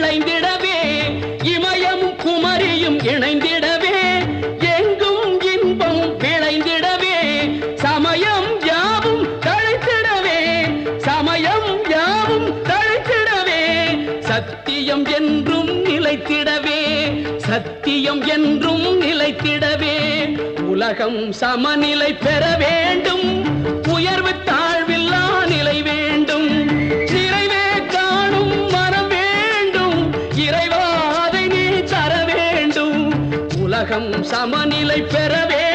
விளைந்திடவே இமயம் குமரியும் இணைந்திடவே எங்கும் இன்பம் விளைந்திடவே சமயம் யாவும் தழைத்திடவே சமயம் யாவும் தழைத்திடவே சத்தியம் என்றும் நிலைத்திடவே சத்தியம் என்றும் நிலைத்திடவே உலகம் சமநிலை பெற வேண்டும் உயர்வு தாழ்வில்லா நிலை வேண்டும் நிறைவே காணும் மனம் வேண்டும் இறைவா அதை நீ தர வேண்டும் உலகம் சமநிலை பெற வேண்டும்